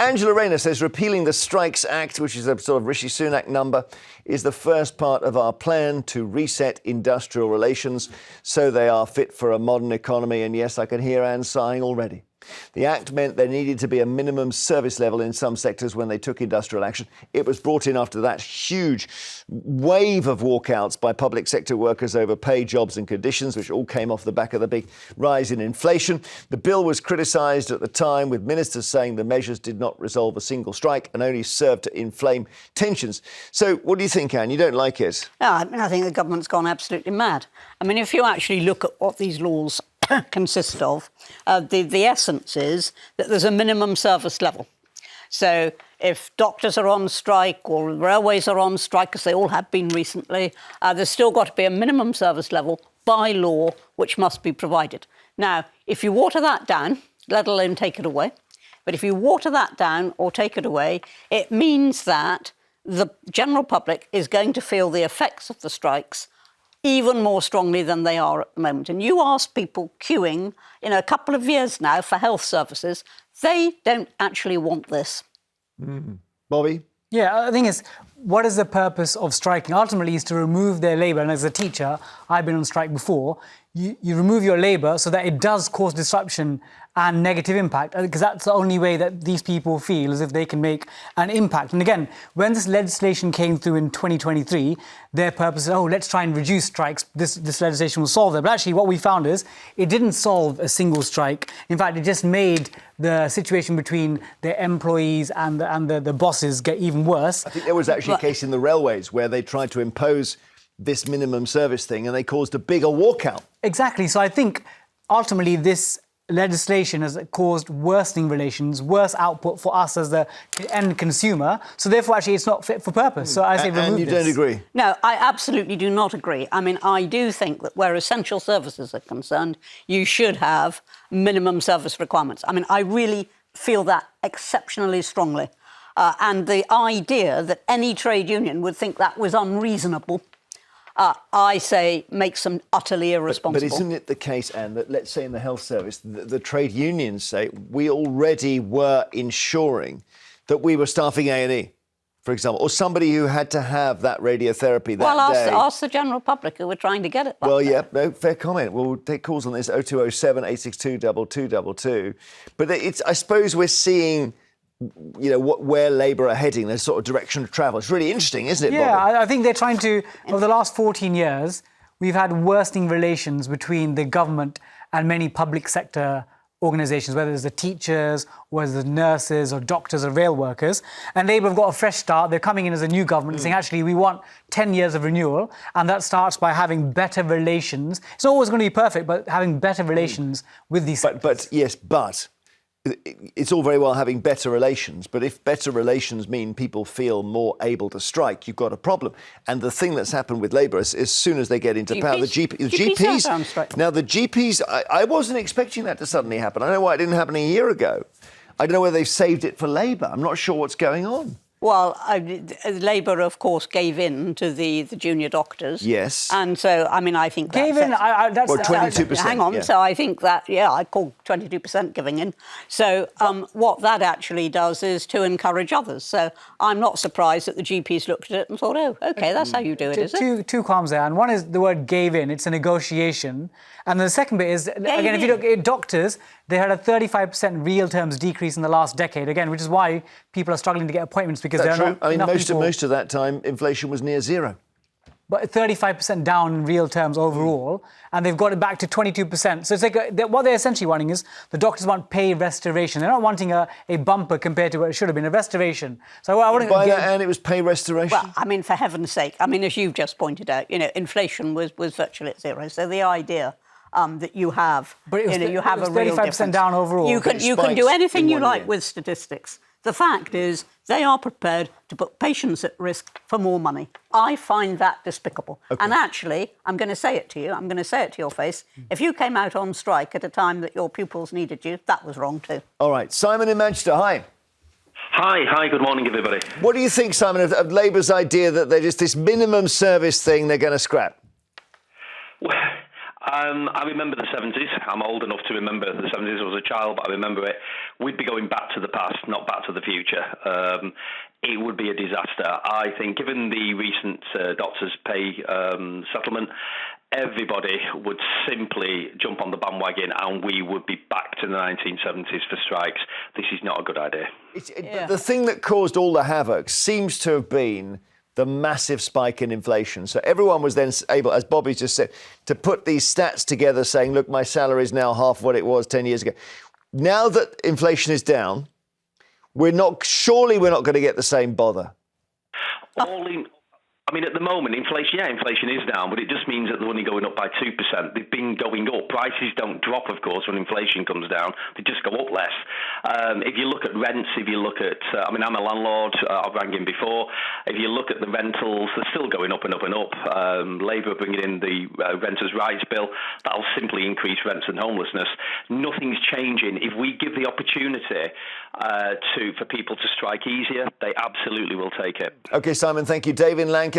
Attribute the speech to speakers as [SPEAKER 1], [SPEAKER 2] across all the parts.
[SPEAKER 1] Angela Rayner says repealing the Strikes Act, which is a sort of Rishi Sunak number, is the first part of our plan to reset industrial relations so they are fit for a modern economy. And yes, I can hear Anne sighing already. The Act meant there needed to be a minimum service level in some sectors when they took industrial action. It was brought in after that huge wave of walkouts by public sector workers over pay, jobs and conditions, which all came off the back of the big rise in inflation. The bill was criticised at the time, with ministers saying the measures did not resolve a single strike and only served to inflame tensions. So what do you think, Anne? You don't like it?
[SPEAKER 2] No, I think the government's gone absolutely mad. I mean, if you actually look at what these laws consist of, the essence is that there's a minimum service level. So if doctors are on strike or railways are on strike, because they all have been recently, there's still got to be a minimum service level by law which must be provided. Now, if you water that down, let alone take it away, but if you water that down or take it away, it means that the general public is going to feel the effects of the strikes even more strongly than they are at the moment. And you ask people queuing in a couple of years now for health services, they don't actually want this.
[SPEAKER 1] Bobby?
[SPEAKER 3] Yeah, the thing is, what is the purpose of striking? Ultimately, is to remove their labour. And as a teacher, I've been on strike before. You remove your labour so that it does cause disruption and negative impact, because that's the only way that these people feel as if they can make an impact. And again, when this legislation came through in 2023, their purpose is, let's try and reduce strikes. This legislation will solve that. But actually, what we found is it didn't solve a single strike. In fact, it just made the situation between the employees and the bosses get even worse.
[SPEAKER 1] I think there was actually a case in the railways where they tried to impose this minimum service thing and they caused a bigger walkout.
[SPEAKER 3] Exactly. So I think ultimately this legislation has caused worsening relations, worse output for us as the end consumer. So therefore, actually, it's not fit for purpose. So I say remove
[SPEAKER 1] and you
[SPEAKER 3] this.
[SPEAKER 1] don't agree?
[SPEAKER 2] No, I absolutely do not agree. I mean, I do think that where essential services are concerned, you should have minimum service requirements. I mean, I really feel that exceptionally strongly. And the idea that any trade union would think that was unreasonable, I say, makes them utterly irresponsible.
[SPEAKER 1] But isn't it the case, Anne, that let's say in the health service, the trade unions say we already were ensuring that we were staffing A&E, for example, or somebody who had to have that radiotherapy that day.
[SPEAKER 2] Well, ask the general public who were trying to get it.
[SPEAKER 1] Well, yeah, no, fair comment. We'll take calls on this, 0207 862 2222. But I suppose we're seeing, where Labour are heading, their sort of direction of travel. It's really interesting, isn't it, Bobby?
[SPEAKER 3] Yeah, I think they're trying to, over the last 14 years, we've had worsening relations between the government and many public sector organisations, whether it's the teachers, whether it's the nurses or doctors or rail workers. And Labour have got a fresh start. They're coming in as a new government saying, actually, we want 10 years of renewal. And that starts by having better relations. It's not always going to be perfect, but having better relations with these sectors.
[SPEAKER 1] But it's all very well having better relations, but if better relations mean people feel more able to strike, you've got a problem. And the thing that's happened with Labour is as soon as they get into power, the GPs... Now, the GPs, I wasn't expecting that to suddenly happen. I know why it didn't happen a year ago. I don't know whether they've saved it for Labour. I'm not sure what's going on.
[SPEAKER 2] Well, Labour, of course, gave in to the junior doctors.
[SPEAKER 1] Yes.
[SPEAKER 2] And so, I mean, I think that...
[SPEAKER 3] Gave in? That's...
[SPEAKER 1] Well, 22%.
[SPEAKER 2] Hang on. Yeah. So I think that, I call 22% giving in. So what that actually does is to encourage others. So I'm not surprised that the GPs looked at it and thought, OK, that's how you do it, is it?
[SPEAKER 3] Two qualms there. And one is the word gave in. It's a negotiation. And the second bit is, again, if you look at doctors, they had a 35% real terms decrease in the last decade, again, which is why people are struggling to get appointments because they're not...
[SPEAKER 1] I mean, most of that time, inflation was near zero.
[SPEAKER 3] But 35% down in real terms overall, and they've got it back to 22%. So it's like what they're essentially wanting is the doctors want pay restoration. They're not wanting a bumper compared to what it should have been, a restoration. So I wouldn't...
[SPEAKER 1] By that, and it was pay restoration?
[SPEAKER 2] Well, I mean, for heaven's sake, I mean, as you've just pointed out, inflation was virtually at zero. So the idea... that you have, you have a real difference.
[SPEAKER 3] 35% down overall.
[SPEAKER 2] You can do anything you like with statistics. The fact is, they are prepared to put patients at risk for more money. I find that despicable. Okay. And actually, I'm going to say it to you, I'm going to say it to your face, if you came out on strike at a time that your pupils needed you, that was wrong too. All
[SPEAKER 1] right, Simon in Manchester, hi.
[SPEAKER 4] Hi, good morning, everybody.
[SPEAKER 1] What do you think, Simon, of Labour's idea that they're just this minimum service thing they're going to scrap?
[SPEAKER 4] Well, I remember the 70s. I'm old enough to remember the 70s. I was a child, but I remember it. We'd be going back to the past, not back to the future. It would be a disaster. I think, given the recent doctors' pay settlement, everybody would simply jump on the bandwagon and we would be back to the 1970s for strikes. This is not a good idea.
[SPEAKER 1] The thing that caused all the havoc seems to have been the massive spike in inflation. So everyone was then able, as Bobby just said, to put these stats together saying, look, my salary is now half what it was 10 years ago. Now that inflation is down, surely we're not going to get the same bother.
[SPEAKER 4] I mean, at the moment, inflation is down, but it just means that they're only going up by 2%. They've been going up. Prices don't drop, of course, when inflation comes down. They just go up less. If you look at rents, if you look at, I'm a landlord, I've rang in before. If you look at the rentals, they're still going up and up and up. Labour are bringing in the renters' rights bill. That'll simply increase rents and homelessness. Nothing's changing. If we give the opportunity for people to strike easier, they absolutely will take it.
[SPEAKER 1] OK, Simon, thank you. Dave in Lancaster,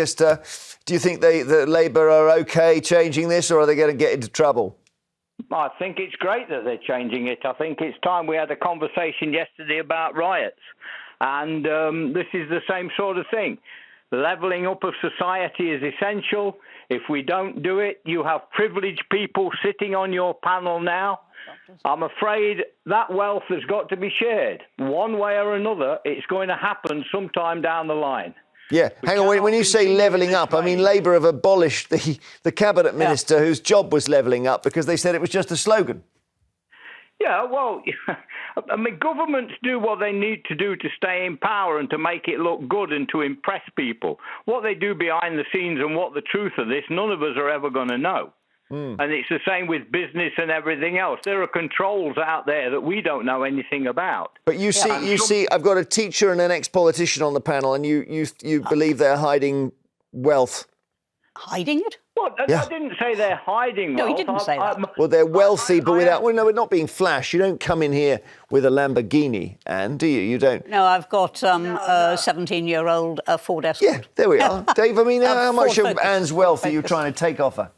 [SPEAKER 1] do you think the Labour are OK changing this, or are they going to get into trouble?
[SPEAKER 5] I think it's great that they're changing it. I think it's time we had a conversation yesterday about riots. And this is the same sort of thing. The levelling up of society is essential. If we don't do it, you have privileged people sitting on your panel now. I'm afraid that wealth has got to be shared. One way or another, it's going to happen sometime down the line.
[SPEAKER 1] Yeah, hang on, when you say levelling up, I mean Labour have abolished the cabinet minister whose job was levelling up because they said it was just a slogan.
[SPEAKER 5] Yeah, well, I mean, governments do what they need to do to stay in power and to make it look good and to impress people. What they do behind the scenes and what the truth of this, none of us are ever going to know. And it's the same with business and everything else. There are controls out there that we don't know anything about.
[SPEAKER 1] But you see, I've got a teacher and an ex-politician on the panel, and you believe they're hiding wealth.
[SPEAKER 2] Hiding it?
[SPEAKER 5] Well,
[SPEAKER 1] Yeah.
[SPEAKER 5] I didn't say they're hiding wealth.
[SPEAKER 2] No, he didn't say that.
[SPEAKER 1] Well, they're wealthy, but without... Well, no, we're not being flash. You don't come in here with a Lamborghini, Anne, do you? You don't.
[SPEAKER 2] No, I've got a 17-year-old Ford Escort.
[SPEAKER 1] Yeah, there we are. Dave, I mean, how much
[SPEAKER 2] Ford
[SPEAKER 1] of
[SPEAKER 2] Focus.
[SPEAKER 1] Anne's wealth are you
[SPEAKER 2] Focus.
[SPEAKER 1] trying to take off her?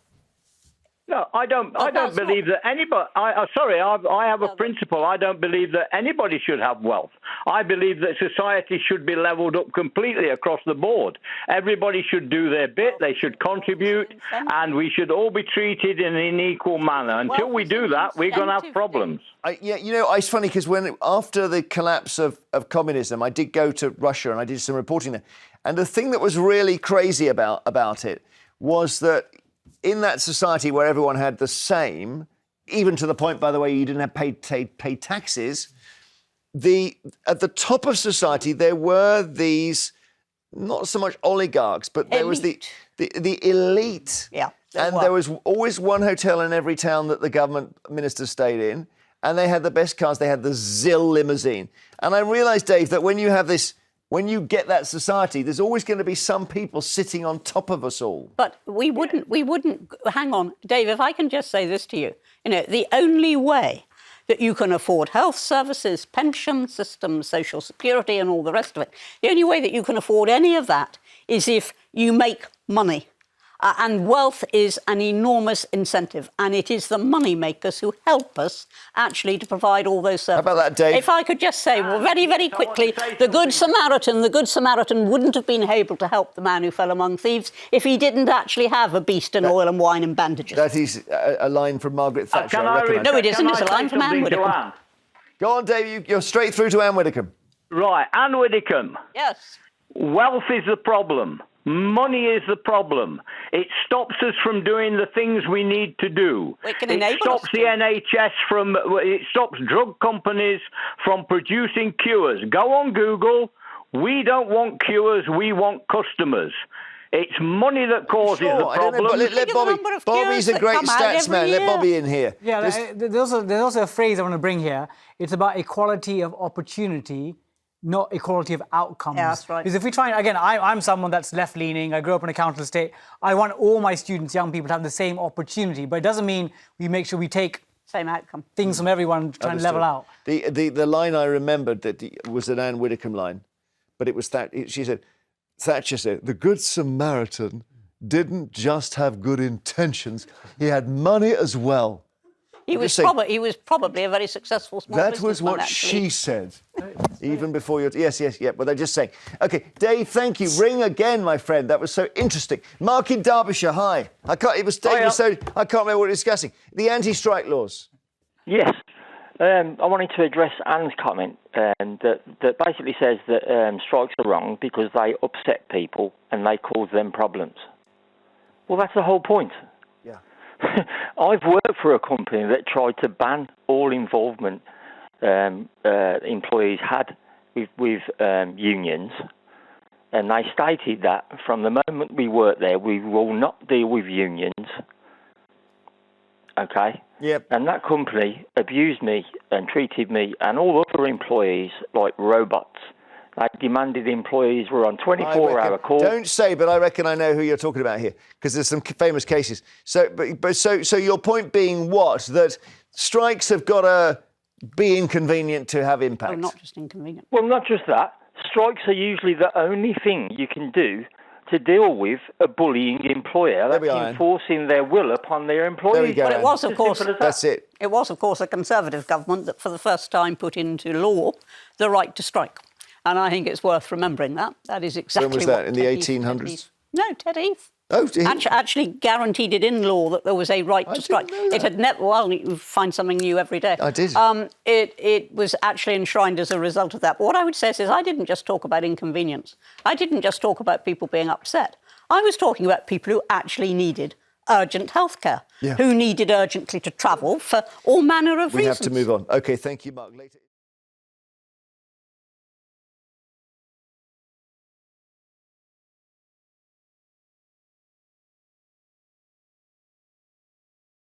[SPEAKER 5] No, I don't
[SPEAKER 2] that's
[SPEAKER 5] believe that anybody... I have a principle. I don't believe that anybody should have wealth. I believe that society should be levelled up completely across the board. Everybody should do their bit. They should contribute, and we should all be treated in an equal manner. Until we do that, we're going to have problems.
[SPEAKER 1] It's funny because after the collapse of communism, I did go to Russia and I did some reporting there. And the thing that was really crazy about it was that in that society where everyone had the same, even to the point, by the way, you didn't have pay taxes, at the top of society there were these, not so much oligarchs, but there was the elite.
[SPEAKER 2] Yeah.
[SPEAKER 1] There was always one hotel in every town that the government ministers stayed in, and they had the best cars. They had the ZIL limousine. And I realised, Dave, that when you get that society, there's always going to be some people sitting on top of us all.
[SPEAKER 2] But we wouldn't, hang on, Dave, if I can just say this to you. The only way that you can afford health services, pension systems, social security and all the rest of it, the only way that you can afford any of that is if you make money. And wealth is an enormous incentive, and it is the money makers who help us actually to provide all those services.
[SPEAKER 1] How about that, Dave?
[SPEAKER 2] If I could just say, well, very, very quickly, the Good Samaritan wouldn't have been able to help the man who fell among thieves if he didn't actually have a beast and oil and wine and bandages.
[SPEAKER 1] That is a line from Margaret Thatcher.
[SPEAKER 2] No, it isn't. It's a line from Anne Widdecombe.
[SPEAKER 1] Go on, Dave. You're straight through to Anne Widdecombe.
[SPEAKER 5] Right, Anne Widdecombe.
[SPEAKER 2] Yes.
[SPEAKER 5] Wealth is the problem. Money is the problem. It stops us from doing the things we need to do. It stops the NHS from... It stops drug companies from producing cures. Go on Google. We don't want cures. We want customers. It's money that causes the problem.
[SPEAKER 1] I don't know, but let Bobby... Bobby's a great stats man. Let Bobby in here.
[SPEAKER 3] Yeah, there's also a phrase I want to bring here. It's about equality of opportunity, not equality of outcomes.
[SPEAKER 2] Yeah, that's right.
[SPEAKER 3] Because if we try, again, I'm someone that's left-leaning. I grew up in a council estate. I want all my students, young people, to have the same opportunity. But it doesn't mean we make sure we take
[SPEAKER 2] same outcome
[SPEAKER 3] things from everyone, trying to level out.
[SPEAKER 1] The line I remembered that was an Anne Widdecombe line, but it was that she said, Thatcher said, the Good Samaritan didn't just have good intentions, he had money as well.
[SPEAKER 2] He was probably a very successful small
[SPEAKER 1] That
[SPEAKER 2] businessman.
[SPEAKER 1] was what
[SPEAKER 2] actually.
[SPEAKER 1] she said, even before your... Yes, yeah, but I'm just saying. OK, Dave, thank you. Ring again, my friend. That was so interesting. Mark in Derbyshire, hi. I can't remember what we're discussing. The anti-strike laws.
[SPEAKER 6] Yes. I wanted to address Anne's comment that basically says that strikes are wrong because they upset people and they cause them problems. Well, that's the whole point.
[SPEAKER 1] Yeah.
[SPEAKER 6] I've worked for a company that tried to ban all involvement employees had with unions, and they stated that from the moment we worked there, we will not deal with unions. Okay?
[SPEAKER 1] Yep.
[SPEAKER 6] And that company abused me and treated me and all other employees like robots. They demanded employees were on 24-hour calls.
[SPEAKER 1] Don't say, but I reckon I know who you're talking about here, because there's some famous cases. So your point being what? That strikes have got to be inconvenient to have impact?
[SPEAKER 2] Oh, not just inconvenient.
[SPEAKER 6] Well, not just that. Strikes are usually the only thing you can do to deal with a bullying employer that's enforcing their will upon their employees.
[SPEAKER 1] There we go.
[SPEAKER 2] But it was, of course,
[SPEAKER 1] that's it.
[SPEAKER 2] It was, of course, a Conservative government that for the first time put into law the right to strike. And I think it's worth remembering that. That is exactly
[SPEAKER 1] When was that,
[SPEAKER 2] what
[SPEAKER 1] in the 1800s?
[SPEAKER 2] No, Ted Heath.
[SPEAKER 1] Oh,
[SPEAKER 2] actually guaranteed it in law that there was a right to strike. It had never. Well, you find something new every day.
[SPEAKER 1] I did.
[SPEAKER 2] It was actually enshrined as a result of that. But what I would say is I didn't just talk about inconvenience. I didn't just talk about people being upset. I was talking about people who actually needed urgent healthcare, who needed urgently to travel for all manner of reasons.
[SPEAKER 1] We have to move on. OK, thank you, Mark. Later.